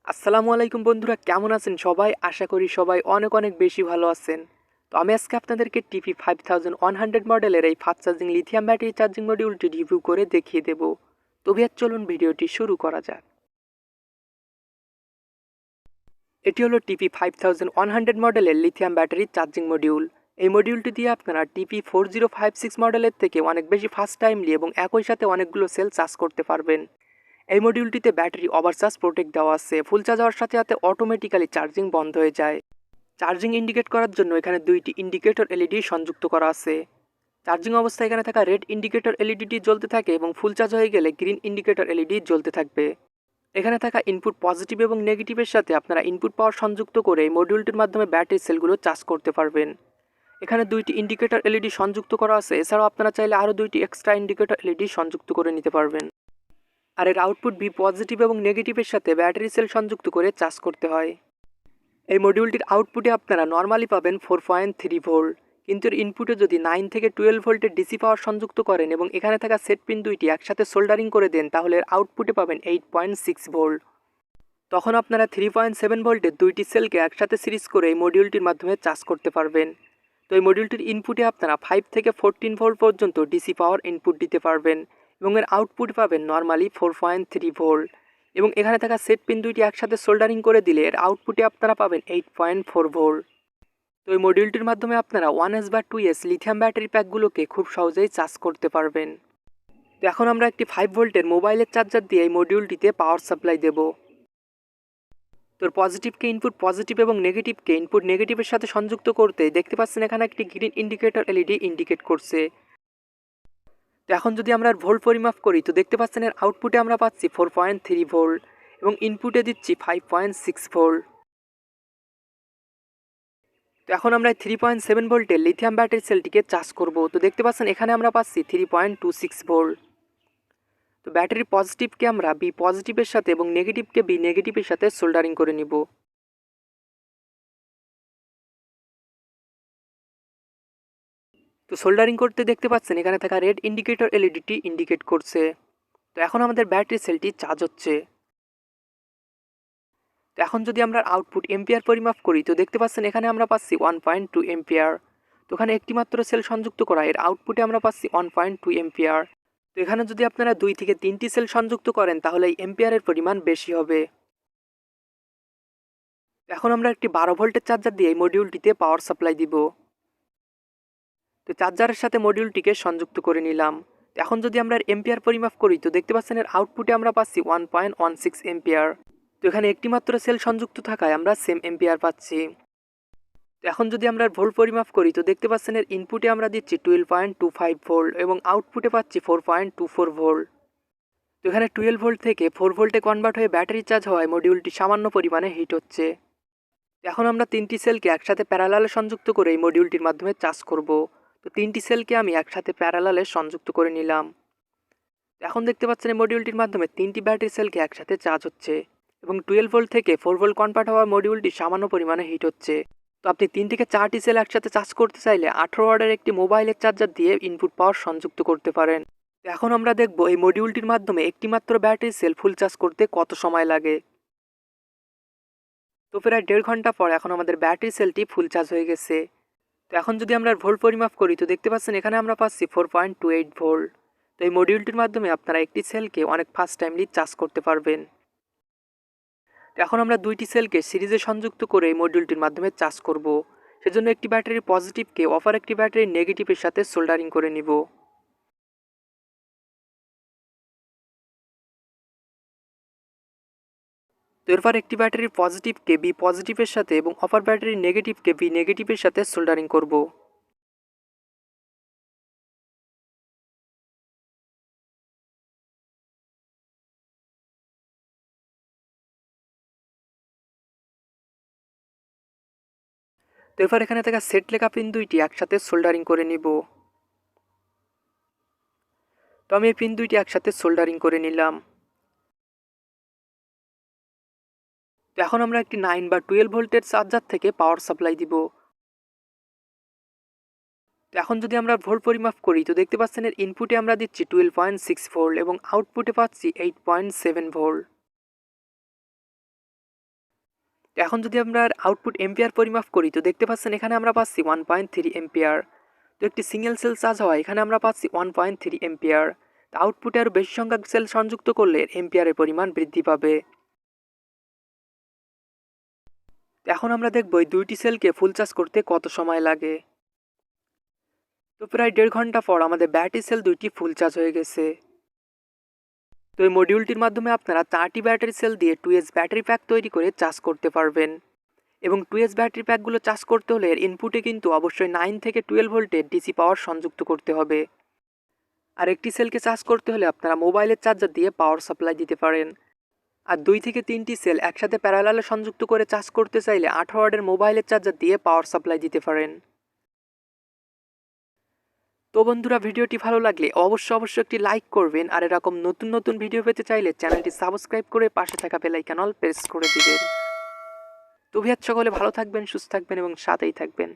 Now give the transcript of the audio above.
আসসালামু আলাইকুম বন্ধুরা, কেমন আছেন সবাই? আশা করি সবাই অনেক অনেক বেশি ভালো আছেন। তো আমি আজকে আপনাদেরকে TP5100 মডেলের এই fast charging lithium battery charging মডিউলটি রিভিউ করে দেখিয়ে দেব। তো ভাইয়া চলুন ভিডিওটি শুরু করা যাক। এটি হলো TP5100 মডেলের লিথিয়াম ব্যাটারি চার্জিং মডিউল। এই মডিউলটি দিয়ে আপনারা TP4056 মডেলের থেকে অনেক বেশি ফাস্ট টাইমলি এবং একই সাথে অনেকগুলো সেল চার্জ করতে পারবেন। এই মডিউলটিতে ব্যাটারি ওভারচার্জ প্রোটেক্ট দেওয়া আছে। ফুল চার্জ হওয়ার সাথে সাথে অটোমেটিক্যালি চার্জিং বন্ধ হয়ে যায়। চার্জিং ইন্ডিকেট করার জন্য এখানে দুইটি ইন্ডিকেটর এলইডি সংযুক্ত করা আছে। চার্জিং অবস্থায় এখানে থাকা রেড ইন্ডিকেটর এলইডিটি জ্বলতে থাকে এবং ফুল চার্জ হয়ে গেলে গ্রিন ইন্ডিকেটর এলইডি জ্বলতে থাকবে। এখানে থাকা ইনপুট পজিটিভ এবং নেগেটিভের সাথে আপনারা ইনপুট পাওয়ার সংযুক্ত করে এই মডিউলটির মাধ্যমে ব্যাটারি সেলগুলো চার্জ করতে পারবেন। এখানে দুইটি ইন্ডিকেটর এলইডি সংযুক্ত করা আছে। এছাড়াও আপনারা চাইলে আরও দুইটি এক্সট্রা ইন্ডিকেটর এলইডি সংযুক্ত করে নিতে পারবেন। আর এর আউটপুট বি পজিটিভ এবং নেগেটিভের সাথে ব্যাটারি সেল সংযুক্ত করে চার্জ করতে হয়। এই মডিউলটির আউটপুটে আপনারা নর্মালি পাবেন 4.3 ভোল্ট, কিন্তু এর ইনপুটে যদি 9 থেকে 12 ভোল্টের ডিসি পাওয়ার সংযুক্ত করেন এবং এখানে থাকা সেট পিন দুইটি একসাথে সোল্ডারিং করে দেন, তাহলে এর আউটপুটে পাবেন 8.6 ভোল্ট। তখন আপনারা 3.7 ভোল্টের দুইটি সেলকে একসাথে সিরিজ করে এই মডিউলটির মাধ্যমে চার্জ করতে পারবেন। তো এই মডিউলটির ইনপুটে আপনারা 5 থেকে 14 ভোল্ট পর্যন্ত ডিসি পাওয়ার ইনপুট দিতে পারবেন এবং এর আউটপুট পাবেন নর্মালি 4.3 ভোল্ট। এবং এখানে থাকা সেট পিন দুইটি একসাথে সোল্ডারিং করে দিলে এর আউটপুটে আপনারা পাবেন 8.4 ভোল্ট। তো এই মডিউলটির মাধ্যমে আপনারা 1S বা 2S লিথিয়াম ব্যাটারি প্যাকগুলোকে খুব সহজেই চার্জ করতে পারবেন। তো এখন আমরা একটি 5 ভোল্টের মোবাইলের চার্জার দিয়ে এই মডিউলটিতে পাওয়ার সাপ্লাই দেব। তোর পজিটিভকে ইনপুট পজিটিভ এবং নেগেটিভকে ইনপুট নেগেটিভের সাথে সংযুক্ত করতে দেখতে পাচ্ছেন এখানে একটি গ্রিন ইন্ডিকেটর এলইডি ইন্ডিকেট করছে। তো এখন যদি আমরা ভোল্ট পরিমাপ করি তো দেখতে পাচ্ছেন এর আউটপুটে আমরা পাচ্ছি 4.3 ভোল্ট এবং ইনপুটে দিচ্ছি 5.6 ভোল্ট। তো এখন আমরা 3.7 ভোল্টের লিথিয়াম ব্যাটারি সেলটিকে চার্জ করব। তো দেখতে পাচ্ছেন এখানে আমরা পাচ্ছি 3.26 ভোল্ট। তো ব্যাটারির পজিটিভকে আমরা বি পজিটিভের সাথে এবং নেগেটিভকে বি নেগেটিভের সাথে সোল্ডারিং করে নিব। তো সোল্ডারিং করতে দেখতে পাচ্ছেন এখানে থাকা রেড ইন্ডিকেটর এলইডিটি ইন্ডিকেট করছে। তো এখন আমাদের ব্যাটারি সেলটি চার্জ হচ্ছে। তো এখন যদি আমরা আউটপুট এম্পিয়ার পরিমাপ করি তো দেখতে পাচ্ছেন এখানে আমরা পাচ্ছি 1.2 এম্পিয়ার। তো এখানে একটি মাত্র সেল সংযুক্ত করা, এর আউটপুটে আমরা পাচ্ছি 1.2 এম্পিয়ার। তো এখানে যদি আপনারা 2 থেকে 3টি সেল সংযুক্ত করেন তাহলে এই এম্পিয়ারের পরিমাণ বেশি হবে। এখন আমরা একটি 12 ভোল্টের চার্জার দিয়ে এই মডিউলটিতে পাওয়ার সাপ্লাই দিব। তো চার্জারের সাথে মডিউলটিকে সংযুক্ত করে নিলাম। এখন যদি আমরা এম্পিয়ার পরিমাপ করি তো দেখতে পাচ্ছেন এর আউটপুটে আমরা পাচ্ছি 1.16 এম্পিয়ার। তো এখানে একটি মাত্র সেল সংযুক্ত থাকায় আমরা সেম এম্পিয়ার পাচ্ছি। তো এখন যদি আমরা ভোল্ট পরিমাপ করি তো দেখতে পাচ্ছেন এর ইনপুটে আমরা দিচ্ছি 12.25 ভোল্ট এবং আউটপুটে পাচ্ছি 4.24 ভোল্ট। তো এখানে 12 ভোল্ট থেকে 4 ভোল্টে কনভার্ট হয়ে ব্যাটারি চার্জ হওয়ায় মডিউলটি সামান্য পরিমাণে হিট হচ্ছে। এখন আমরা 3টি সেলকে একসাথে প্যারালালে সংযুক্ত করে এই মডিউলটির মাধ্যমে চার্জ করব। তো 3টি সেলকে আমি একসাথে প্যারালালে সংযুক্ত করে নিলাম। এখন দেখতে পাচ্ছেন এই মডিউলটির মাধ্যমে 3টি ব্যাটারি সেলকে একসাথে চার্জ হচ্ছে এবং 12 ভোল্ট থেকে 4 ভোল্ট কনভার্ট হওয়া মডিউলটি সামান্য পরিমাণে হিট হচ্ছে। তো আপনি 3 থেকে 4টি সেল একসাথে চার্জ করতে চাইলে 18 ওয়াটের একটি মোবাইলের চার্জার দিয়ে ইনপুট পাওয়ার সংযুক্ত করতে পারেন। তো এখন আমরা দেখব এই মডিউলটির মাধ্যমে একটি মাত্র ব্যাটারি সেল ফুল চার্জ করতে কত সময় লাগে। তো প্রায় 1.5 ঘন্টা পর এখন আমাদের ব্যাটারি সেলটি ফুল চার্জ হয়ে গেছে। তো এখন যদি আমরা ভোল্ট পরিমাপ করি তো দেখতে পাচ্ছেন এখানে আমরা পাচ্ছি 4.28 ভোল্ট। তো এই মডিউলটির মাধ্যমে আপনারা একটি সেলকে অনেক ফাস্ট টাইমলি চার্জ করতে পারবেন। তো এখন আমরা 2টি সেলকে সিরিজে সংযুক্ত করে এই মডিউলটির মাধ্যমে চার্জ করব। সেজন্য একটি ব্যাটারির পজিটিভকে অপর একটি ব্যাটারির নেগেটিভের সাথে সোল্ডারিং করে নিব। তো এরপর একটি ব্যাটারির পজিটিভকে বি পজিটিভের সাথে এবং অপর ব্যাটারির নেগেটিভকে বি নেগেটিভের সাথে সোল্ডারিং করব। তো এরপর এখানে থাকা সেট লেখা পিন দুইটি একসাথে সোল্ডারিং করে নিব। তো আমি এই পিন দুইটি একসাথে সোল্ডারিং করে নিলাম। তো এখন আমরা একটি 9 বা 12 ভোল্টের চার্জার থেকে পাওয়ার সাপ্লাই দিব। তো এখন যদি আমরা ভোল্ট পরিমাপ করি তো দেখতে পাচ্ছেন এর ইনপুটে আমরা দিচ্ছি 12.6 ভোল্ট এবং আউটপুটে পাচ্ছি 8.7 ভোল্ট। তো এখন যদি আমরা আউটপুট এম্পিয়ার পরিমাপ করি তো দেখতে পাচ্ছেন এখানে আমরা পাচ্ছি 1.3 এম্পিয়ার। তো একটি সিঙ্গেল সেল চার্জ হয় এখানে আমরা পাচ্ছি 1.3 এম্পিয়ার। তো আউটপুটে আরও বেশি সংখ্যক সেল সংযুক্ত করলে এম্পিয়ারের পরিমাণ বৃদ্ধি পাবে। তো এখন আমরা দেখব এই দুইটি সেলকে ফুল চার্জ করতে কত সময় লাগে। তো প্রায় 1.5 ঘন্টা পর আমাদের ব্যাটারি সেল দুইটি ফুল চার্জ হয়ে গেছে। তো এই মডিউলটির মাধ্যমে আপনারা 4টি ব্যাটারি সেল দিয়ে 2S ব্যাটারি প্যাক তৈরি করে চার্জ করতে পারবেন। এবং 2S ব্যাটারি প্যাকগুলো চার্জ করতে হলে এর ইনপুটে কিন্তু অবশ্যই 9 থেকে 12 ভোল্টের ডিসি পাওয়ার সংযুক্ত করতে হবে। আর একটি সেলকে চার্জ করতে হলে আপনারা মোবাইলের চার্জার দিয়ে পাওয়ার সাপ্লাই দিতে পারেন। আর 2 থেকে 3টি সেল একসাথে প্যারালালে সংযুক্ত করে চার্জ করতে চাইলে 18 ওয়াটের মোবাইলের চার্জার দিয়ে পাওয়ার সাপ্লাই দিতে পারেন। তো বন্ধুরা, ভিডিওটি ভালো লাগলে অবশ্যই একটি লাইক করবেন। আর এরকম নতুন নতুন ভিডিও পেতে চাইলে চ্যানেলটি সাবস্ক্রাইব করে পাশে থাকা বেল আইকন অল প্রেস করে দিবেন। তো ভিউয়ার সকলে ভালো থাকবেন, সুস্থ থাকবেন এবং সাথেই থাকবেন।